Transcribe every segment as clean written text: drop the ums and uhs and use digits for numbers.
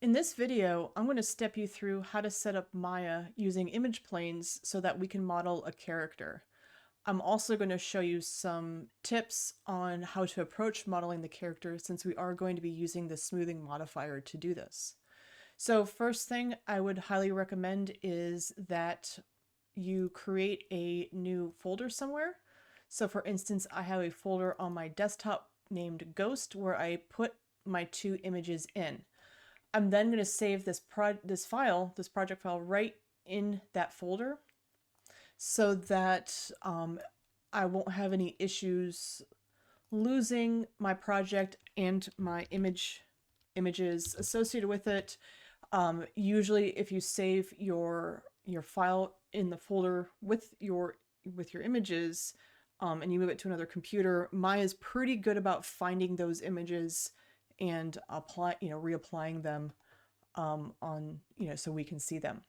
In this video, I'm going to step you through how to set up Maya using image planes so that we can model a character. I'm also going to show you some tips on how to approach modeling the character since we are going to be using the smoothing modifier to do this. So first thing I would highly recommend is that you create a new folder somewhere. So for instance, I have a folder on my desktop named Ghost where I put my two images in. I'm then going to save this project file, right in that folder so that I won't have any issues losing my project and my images associated with it. Usually, if you save your file in the folder with your images and you move it to another computer, Maya is pretty good about finding those images and reapplying them on, so we can see them.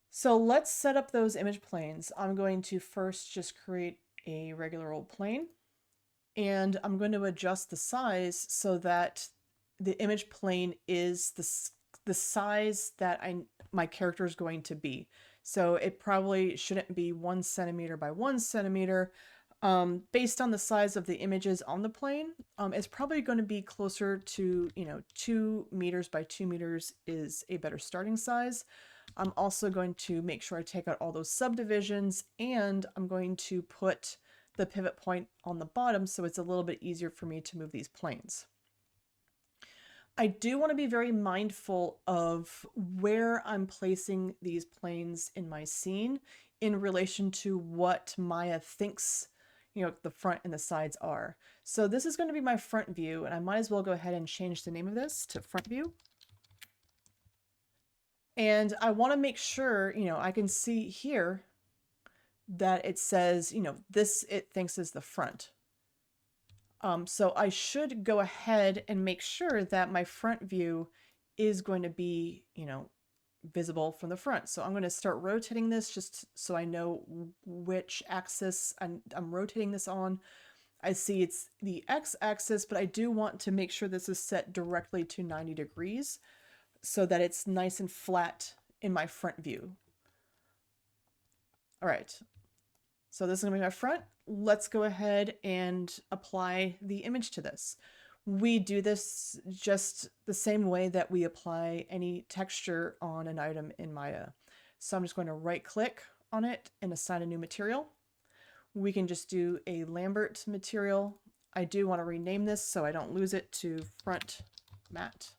So let's set up those image planes. I'm going to first just create a regular old plane, and I'm going to adjust the size so that the image plane is the size that my character is going to be. So it probably shouldn't be 1 centimeter by 1 centimeter. Based on the size of the images on the plane, it's probably going to be closer to, 2 meters by 2 meters is a better starting size. I'm also going to make sure I take out all those subdivisions, and I'm going to put the pivot point on the bottom so it's a little bit easier for me to move these planes. I do want to be very mindful of where I'm placing these planes in my scene in relation to what Maya thinks the front and the sides are. So this is going to be my front view, and I might as well go ahead and change the name of this to front view. And I want to make sure, I can see here that it says, this it thinks is the front. So I should go ahead and make sure that my front view is going to be, visible from the front. So I'm going to start rotating this just so I know which axis I'm rotating this on. I see it's the x-axis, but I do want to make sure this is set directly to 90 degrees so that it's nice and flat in my front view. All right, so this is going to be my front. Let's go ahead and apply the image to this. We do this just the same way that we apply any texture on an item in Maya. So I'm just going to right click on it and assign a new material. We can just do a Lambert material. I do want to rename this so I don't lose it to front matte.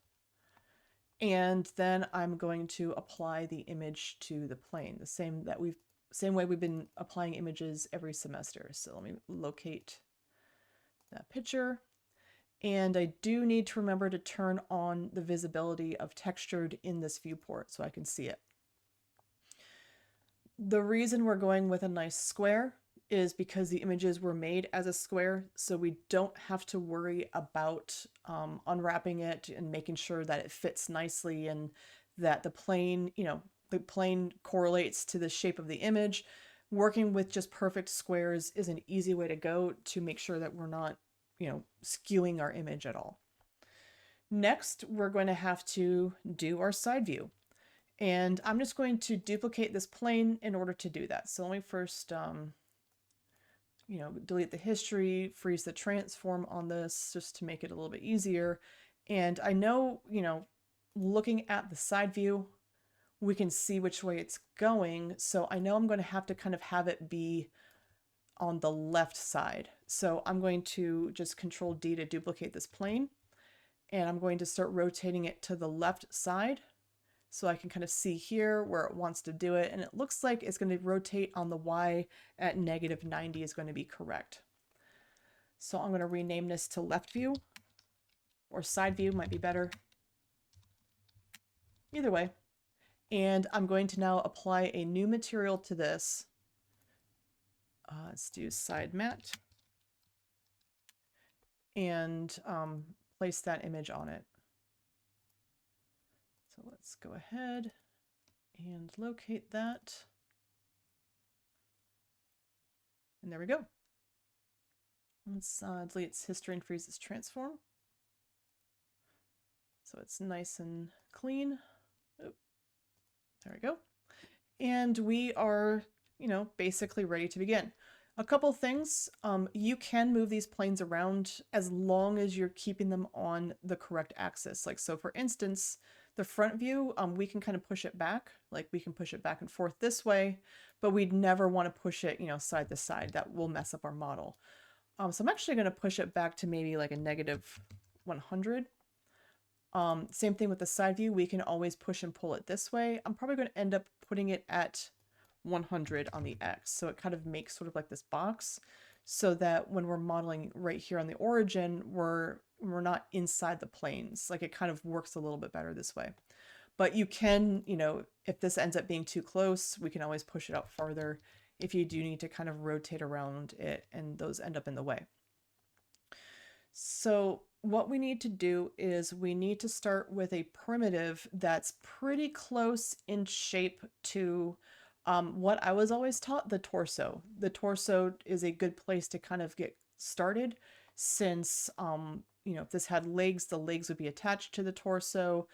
And then I'm going to apply the image to the plane, the same way we've been applying images every semester. So let me locate that picture. And I do need to remember to turn on the visibility of textured in this viewport so I can see it. The reason we're going with a nice square is because the images were made as a square, so we don't have to worry about unwrapping it and making sure that it fits nicely and that the plane, the plane correlates to the shape of the image. Working with just perfect squares is an easy way to go to make sure that we're not, skewing our image at all. Next, we're going to have to do our side view. And I'm just going to duplicate this plane in order to do that. So let me first, delete the history, freeze the transform on this just to make it a little bit easier. And I know, looking at the side view, we can see which way it's going. So I know I'm going to have to kind of have it be on the left side. So I'm going to just Control D to duplicate this plane. And I'm going to start rotating it to the left side so I can kind of see here where it wants to do it. And it looks like it's going to rotate on the Y at -90 is going to be correct. So I'm going to rename this to left view, or side view might be better. Either way. And I'm going to now apply a new material to this. Let's do side matte and place that image on it. So let's go ahead and locate that. And there we go. Let's delete its history and freeze its transform. So it's nice and clean. Oop, there we go. And we are, basically ready to begin. A couple things, you can move these planes around as long as you're keeping them on the correct axis. Like, so for instance, the front view, we can kind of push it back, like we can push it back and forth this way, but we'd never want to push it, side to side. That will mess up our model. So I'm actually going to push it back to maybe like a -100. Same thing with the side view. We can always push and pull it this way. I'm probably going to end up putting it at 100 on the X. So it kind of makes sort of like this box so that when we're modeling right here on the origin, we're not inside the planes. Like it kind of works a little bit better this way. But you can, if this ends up being too close, we can always push it out farther if you do need to kind of rotate around it and those end up in the way. So what we need to do is we need to start with a primitive that's pretty close in shape to what I was always taught, the torso. The torso is a good place to kind of get started since, if this had legs, the legs would be attached to the torso.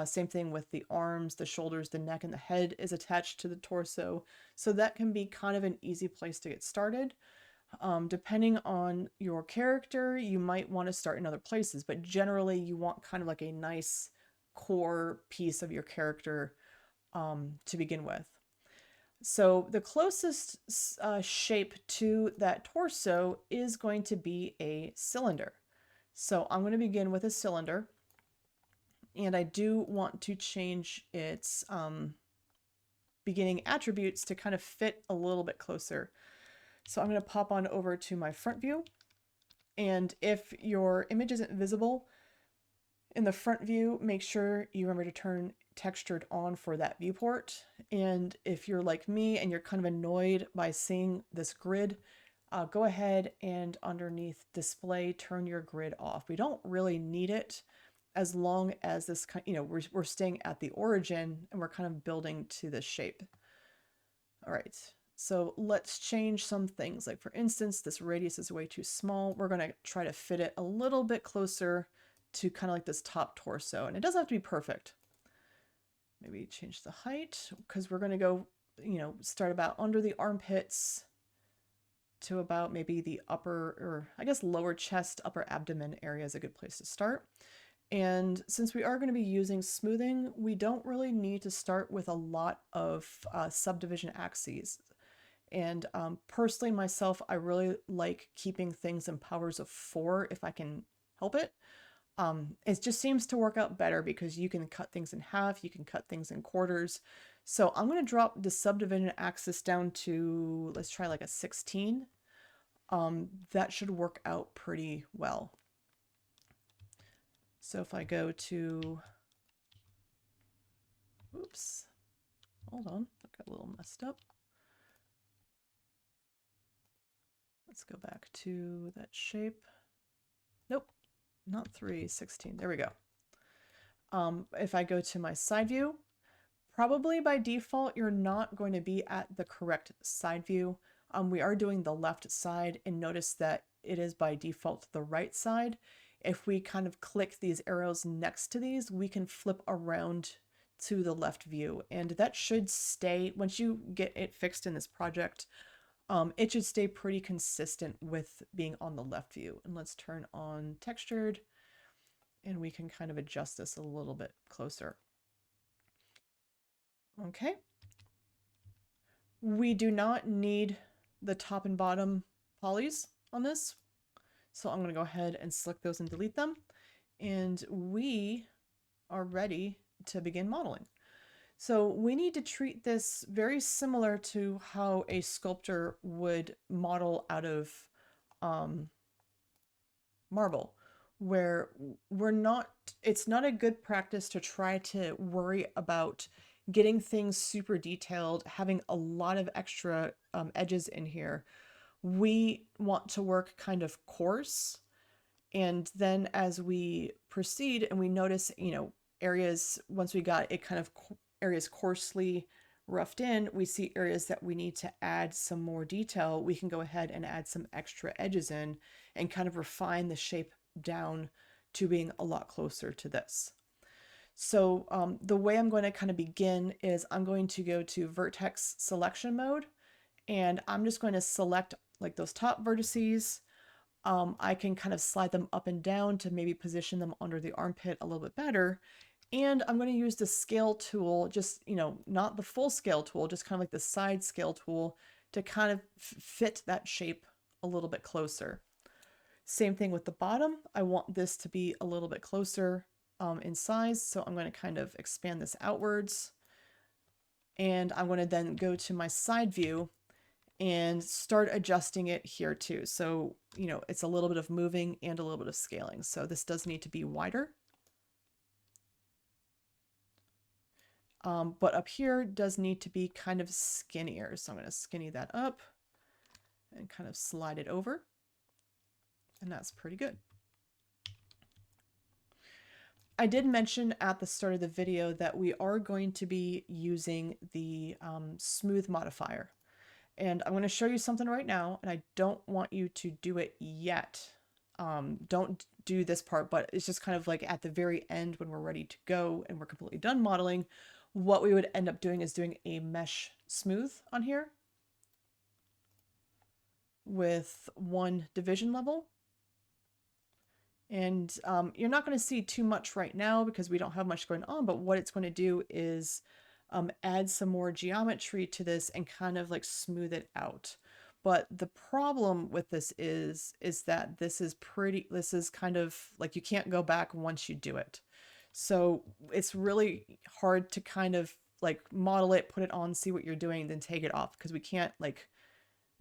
Same thing with the arms, the shoulders, the neck, and the head is attached to the torso. So that can be kind of an easy place to get started. Depending on your character, you might want to start in other places, but generally you want kind of like a nice core piece of your character to begin with. So the closest shape to that torso is going to be a cylinder. So I'm going to begin with a cylinder, and I do want to change its beginning attributes to kind of fit a little bit closer. So I'm going to pop on over to my front view, and if your image isn't visible in the front view, make sure you remember to turn textured on for that viewport. And if you're like me and you're kind of annoyed by seeing this grid, go ahead and underneath display, turn your grid off. We don't really need it as long as this, we're staying at the origin and we're kind of building to this shape. All right. So let's change some things. Like for instance, this radius is way too small. We're going to try to fit it a little bit closer to kind of like this top torso. And it doesn't have to be perfect. Maybe change the height because we're going to go, start about under the armpits to about maybe the upper, or I guess lower chest, upper abdomen area is a good place to start. And since we are going to be using smoothing, we don't really need to start with a lot of subdivision axes. And personally, myself, I really like keeping things in powers of 4 if I can help it. It just seems to work out better because you can cut things in half, you can cut things in quarters. So I'm going to drop the subdivision axis down to, let's try like a 16. That should work out pretty well. So if I go to, oops, hold on, I got a little messed up. Let's go back to that shape. Nope, not 3, 16. There we go. If I go to my side view, probably by default, you're not going to be at the correct side view. We are doing the left side, and notice that it is by default the right side. If we kind of click these arrows next to these, we can flip around to the left view, and that should stay, once you get it fixed in this project, it should stay pretty consistent with being on the left view. And let's turn on textured, and we can kind of adjust this a little bit closer. Okay. We do not need the top and bottom polys on this. So I'm going to go ahead and select those and delete them. And we are ready to begin modeling. So we need to treat this very similar to how a sculptor would model out of marble, where it's not a good practice to try to worry about getting things super detailed, having a lot of extra edges in here. We want to work kind of coarse. And then as we proceed and we notice, areas, once we got it kind of areas coarsely roughed in, we see areas that we need to add some more detail. We can go ahead and add some extra edges in and kind of refine the shape down to being a lot closer to this. So the way I'm going to kind of begin is I'm going to go to vertex selection mode, and I'm just going to select like those top vertices. I can kind of slide them up and down to maybe position them under the armpit a little bit better. And I'm going to use the scale tool, just, not the full scale tool, just kind of like the side scale tool to kind of fit that shape a little bit closer. Same thing with the bottom. I want this to be a little bit closer in size, so I'm going to kind of expand this outwards. And I'm going to then go to my side view and start adjusting it here too. So, it's a little bit of moving and a little bit of scaling. So this does need to be wider. But up here does need to be kind of skinnier. So I'm going to skinny that up and kind of slide it over. And that's pretty good. I did mention at the start of the video that we are going to be using the smooth modifier. And I'm going to show you something right now, and I don't want you to do it yet. Don't do this part, but it's just kind of like at the very end when we're ready to go and we're completely done modeling, what we would end up doing is doing a mesh smooth on here with 1 division level. And you're not going to see too much right now because we don't have much going on, but what it's going to do is add some more geometry to this and kind of like smooth it out. But the problem with this is that this is kind of like you can't go back once you do it. So it's really hard to kind of like model it, put it on, see what you're doing, then take it off, because we can't like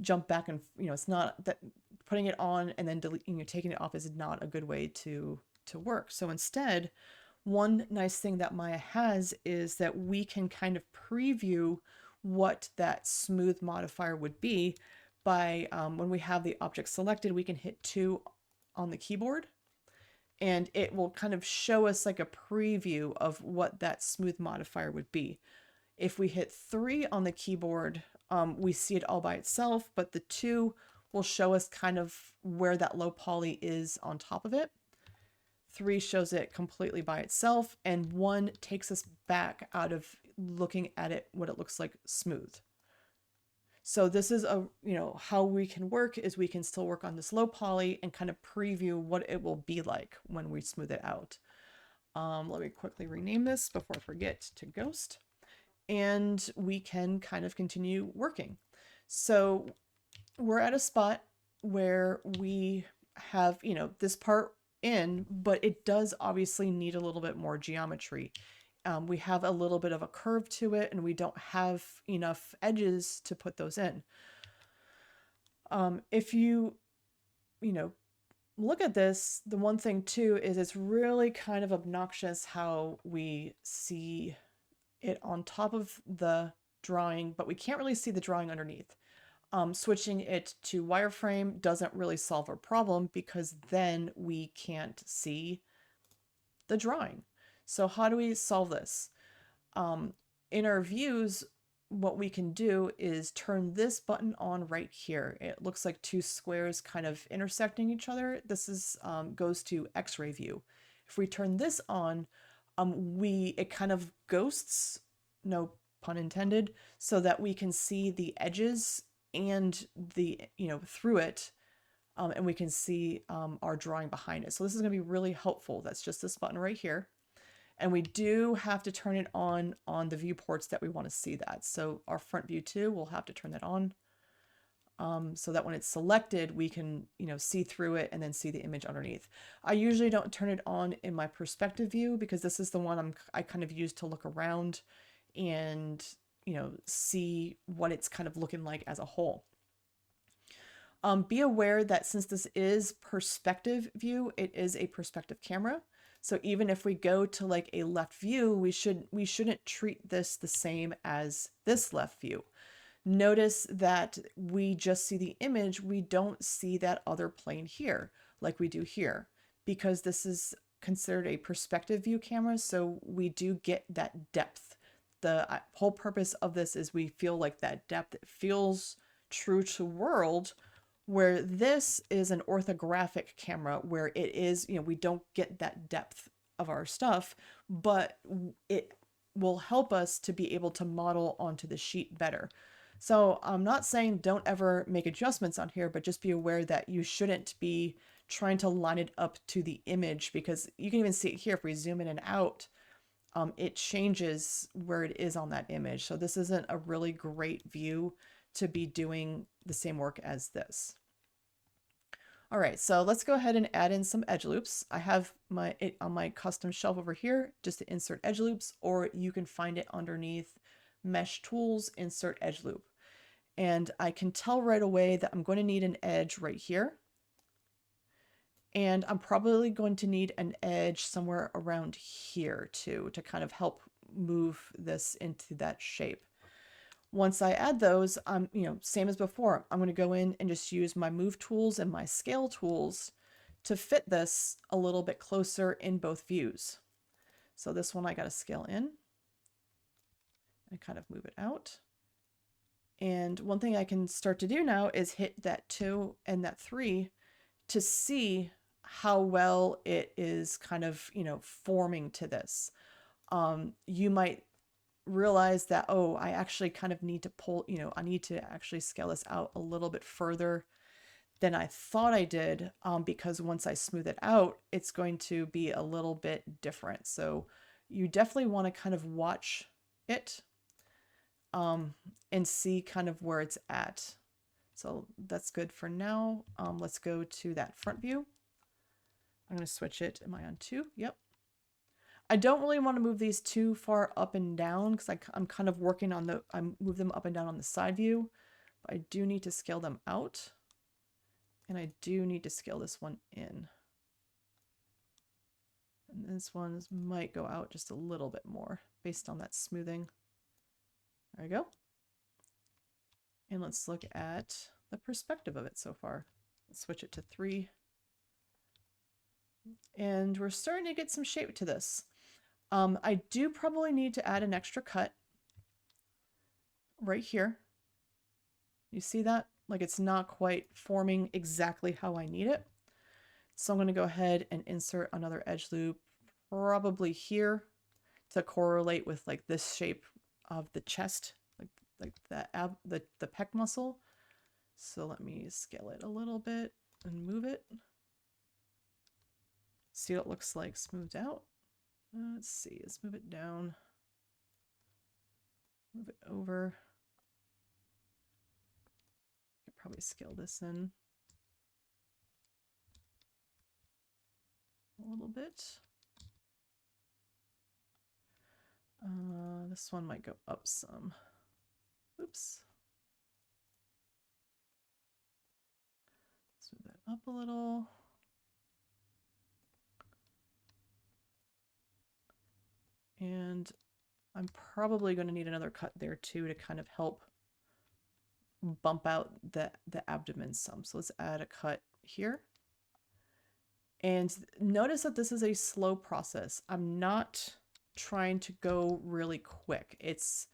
jump back and, it's not that putting it on and then deleting, taking it off is not a good way to work. So instead, one nice thing that Maya has is that we can kind of preview what that smooth modifier would be by when we have the object selected, we can hit 2 on the keyboard and it will kind of show us like a preview of what that smooth modifier would be. If we hit 3 on the keyboard, we see it all by itself, but the 2 will show us kind of where that low poly is on top of it. 3 shows it completely by itself, and 1 takes us back out of looking at it, what it looks like smooth. So this is how we can work is we can still work on this low poly and kind of preview what it will be like when we smooth it out. Let me quickly rename this before I forget to ghost. And we can kind of continue working. So we're at a spot where we have, this part in, but it does obviously need a little bit more geometry. We have a little bit of a curve to it and we don't have enough edges to put those in. If you, look at this, the one thing too is it's really kind of obnoxious how we see it on top of the drawing, but we can't really see the drawing underneath. Switching it to wireframe doesn't really solve our problem because then we can't see the drawing. So how do we solve this? In our views, what we can do is turn this button on right here. It looks like 2 squares kind of intersecting each other. This is goes to X-ray view. If we turn this on, it kind of ghosts, no pun intended, so that we can see the edges and the, through it, and we can see our drawing behind it. So this is going to be really helpful. That's just this button right here. And we do have to turn it on the viewports that we want to see that. So our front view too, we'll have to turn that on so that when it's selected, we can, see through it and then see the image underneath. I usually don't turn it on in my perspective view because this is the one I kind of use to look around and, see what it's kind of looking like as a whole. Be aware that since this is perspective view, it is a perspective camera. So even if we go to like a left view, we shouldn't treat this the same as this left view. Notice that we just see the image. We don't see that other plane here like we do here because this is considered a perspective view camera. So we do get that depth. The whole purpose of this is we feel like that depth. It feels true to world, where this is an orthographic camera where it is, we don't get that depth of our stuff, but it will help us to be able to model onto the sheet better. So I'm not saying don't ever make adjustments on here, but just be aware that you shouldn't be trying to line it up to the image, because you can even see it here. If we zoom in and out, it changes where it is on that image. So this isn't a really great view to be doing the same work as this. All right, so let's go ahead and add in some edge loops. I have it on my custom shelf over here just to insert edge loops, or you can find it underneath Mesh Tools, Insert Edge Loop. And I can tell right away that I'm going to need an edge right here. And I'm probably going to need an edge somewhere around here too, to kind of help move this into that shape. Once I add those, same as before, I'm going to go in and just use my move tools and my scale tools to fit this a little bit closer in both views. So this one I got to scale in and kind of move it out. And one thing I can start to do now is hit that 2 and that 3 to see how well it is kind of, forming to this. You might realize that, oh, I actually kind of need to pull, I need to actually scale this out a little bit further than I thought I did, because once I smooth it out, it's going to be a little bit different. So you definitely want to kind of watch it and see kind of where it's at. So that's good for now. Let's go to that front view. I'm going to switch it. Am I on 2? Yep. I don't really want to move these too far up and down because I'm kind of working on I move them up and down on the side view, but I do need to scale them out, and I do need to scale this one in. And this one might go out just a little bit more based on that smoothing. There we go. And let's look at the perspective of it so far. Let's switch it to 3. And we're starting to get some shape to this. I do probably need to add an extra cut right here. You see that? Like it's not quite forming exactly how I need it. So I'm going to go ahead and insert another edge loop probably here to correlate with like this shape of the chest, like the pec muscle. So let me scale it a little bit and move it. See what it looks like smoothed out. Let's see, let's move it down. Move it over. I could probably scale this in a little bit. This one might go up some. Oops. Let's move that up a little. And I'm probably going to need another cut there too to kind of help bump out the abdomen some. So let's add a cut here. And notice that this is a slow process. I'm not trying to go really quick. It's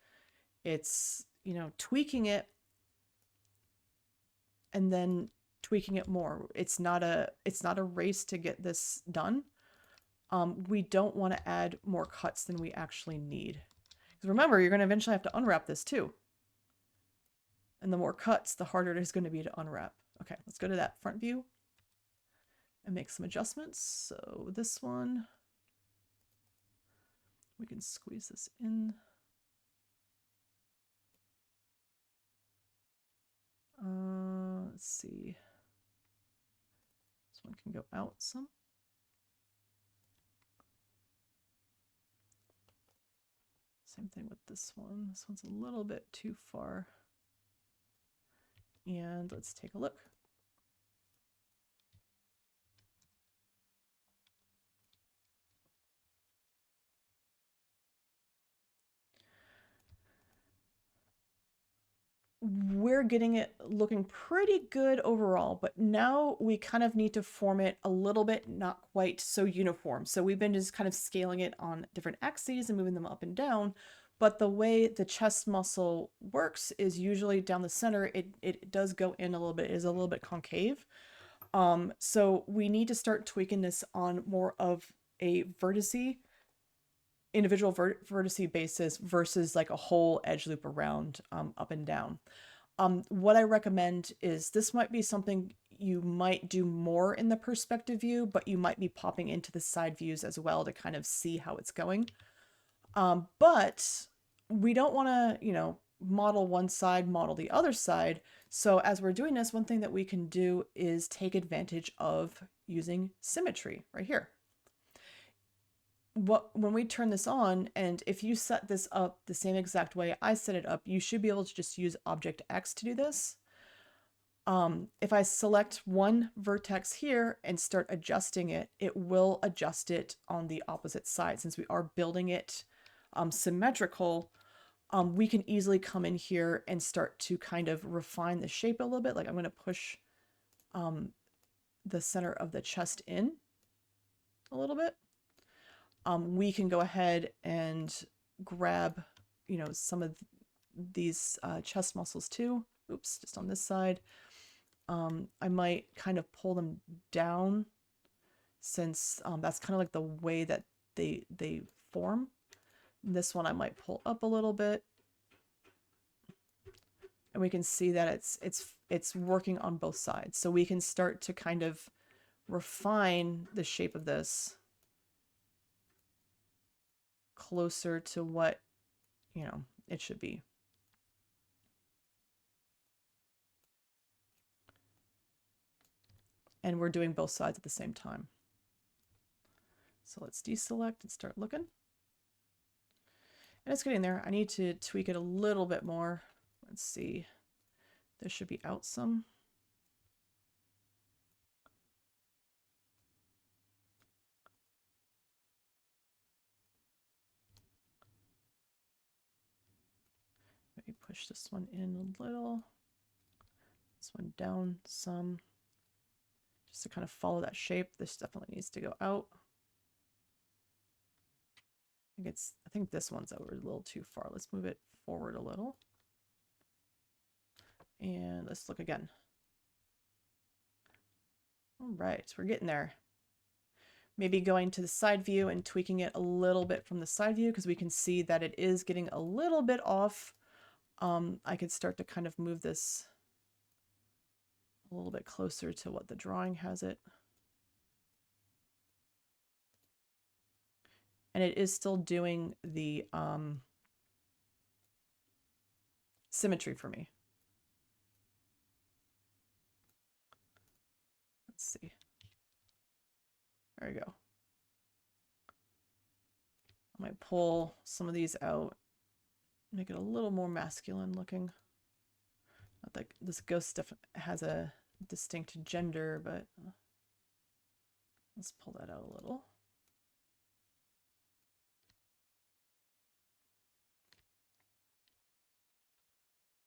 tweaking it and then tweaking it more. It's not a race to get this done. We don't want to add more cuts than we actually need. Because remember, you're going to eventually have to unwrap this too. And the more cuts, the harder it is going to be to unwrap. Okay, let's go to that front view and make some adjustments. So this one, we can squeeze this in. Let's see. This one can go out some. Same thing with this one. This one's a little bit too far. And let's take a look. We're getting it looking pretty good overall, but now we kind of need to form it a little bit, not quite so uniform. So we've been just kind of scaling it on different axes and moving them up and down. But the way the chest muscle works is usually down the center, it does go in a little bit, it is a little bit concave. So we need to start tweaking this on more of a individual vertice basis versus like a whole edge loop around up and down. What I recommend is this might be something you might do more in the perspective view, but you might be popping into the side views as well to kind of see how it's going. But we don't want to, you know, model one side, model the other side. So as we're doing this, one thing that we can do is take advantage of using symmetry right here. When we turn this on, and if you set this up the same exact way I set it up, you should be able to just use Object X to do this. If I select one vertex here and start adjusting it, it will adjust it on the opposite side. Since we are building it symmetrical, we can easily come in here and start to kind of refine the shape a little bit. Like I'm going to push the center of the chest in a little bit. We can go ahead and grab, you know, some of these chest muscles too. Oops, just on this side. I might kind of pull them down since that's kind of like the way that they form. This one I might pull up a little bit. And we can see that it's working on both sides. So we can start to kind of refine the shape of this closer to what, you know, it should be. And we're doing both sides at the same time. So let's deselect and start looking. And it's getting there. I need to tweak it a little bit more. Let's see. This should be out some. Maybe push this one in a little. This one down some. Just to kind of follow that shape. This definitely needs to go out. I think this one's over a little too far. Let's move it forward a little. And let's look again. All right, we're getting there. Maybe going to the side view and tweaking it a little bit from the side view because we can see that it is getting a little bit off. I could start to kind of move this a little bit closer to what the drawing has it. And it is still doing the symmetry for me. Let's see. There we go. I might pull some of these out, make it a little more masculine looking. Not that this ghost stuff has a distinct gender, but let's pull that out a little.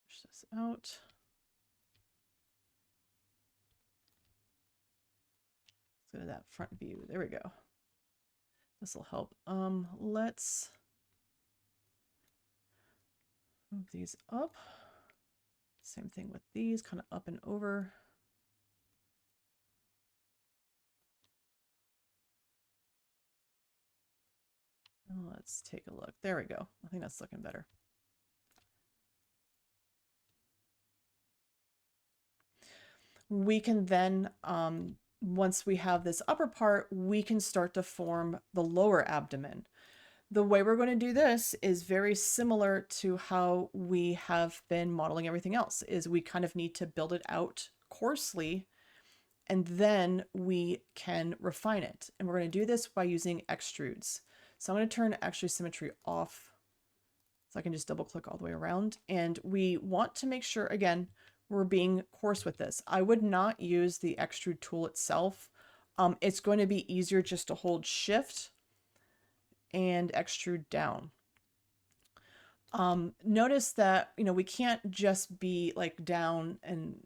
Push this out. Let's go to that front view. There we go. This will help. Let's move these up. Same thing with these, kind of up and over. And let's take a look. There we go. I think that's looking better. We can then, once we have this upper part, we can start to form the lower abdomen. The way we're going to do this is very similar to how we have been modeling everything else, is we kind of need to build it out coarsely, and then we can refine it. And we're going to do this by using extrudes. So I'm going to turn extrude symmetry off so I can just double click all the way around. And we want to make sure, again, we're being coarse with this. I would not use the extrude tool itself. It's going to be easier just to hold shift and extrude down. Notice that, you know, we can't just be like down and,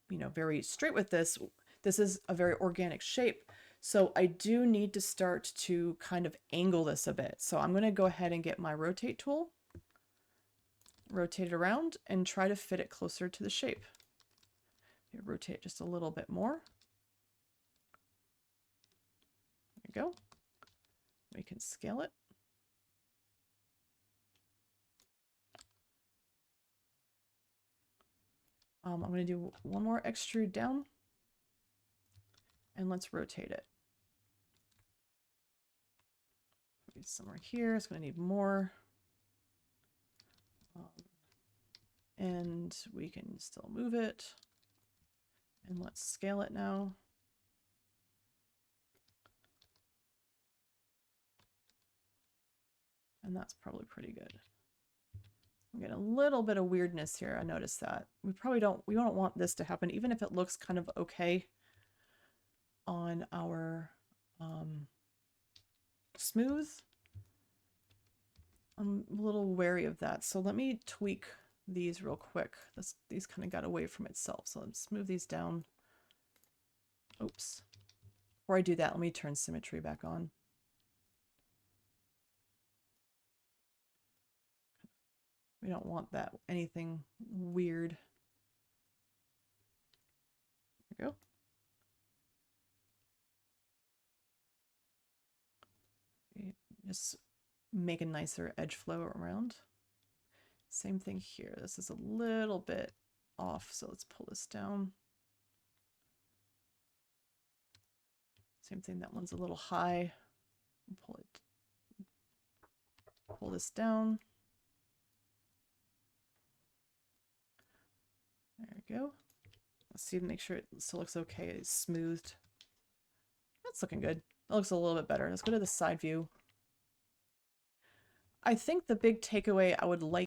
you know, very straight with this. This is a very organic shape. So I do need to start to kind of angle this a bit. So I'm going to go ahead and get my rotate tool, rotate it around and try to fit it closer to the shape. Rotate just a little bit more. There we go. We can scale it. I'm going to do one more extrude down. And let's rotate it. Maybe somewhere here. It's going to need more. And we can still move it. And let's scale it now. And that's probably pretty good. I'm getting a little bit of weirdness here. I noticed that. We don't want this to happen, even if it looks kind of okay on our smooth. I'm a little wary of that. So let me tweak these real quick. These kind of got away from itself. So let's move these down. Oops. Before I do that, let me turn symmetry back on. We don't want that, anything weird. There we go. Just make a nicer edge flow around. Same thing here. This is a little bit off, so let's pull this down. Same thing, that one's a little high. Pull this down. There we go. Let's see, make sure it still looks okay. It's smoothed. That's looking good. That looks a little bit better. Let's go to the side view. I think the big takeaway I would like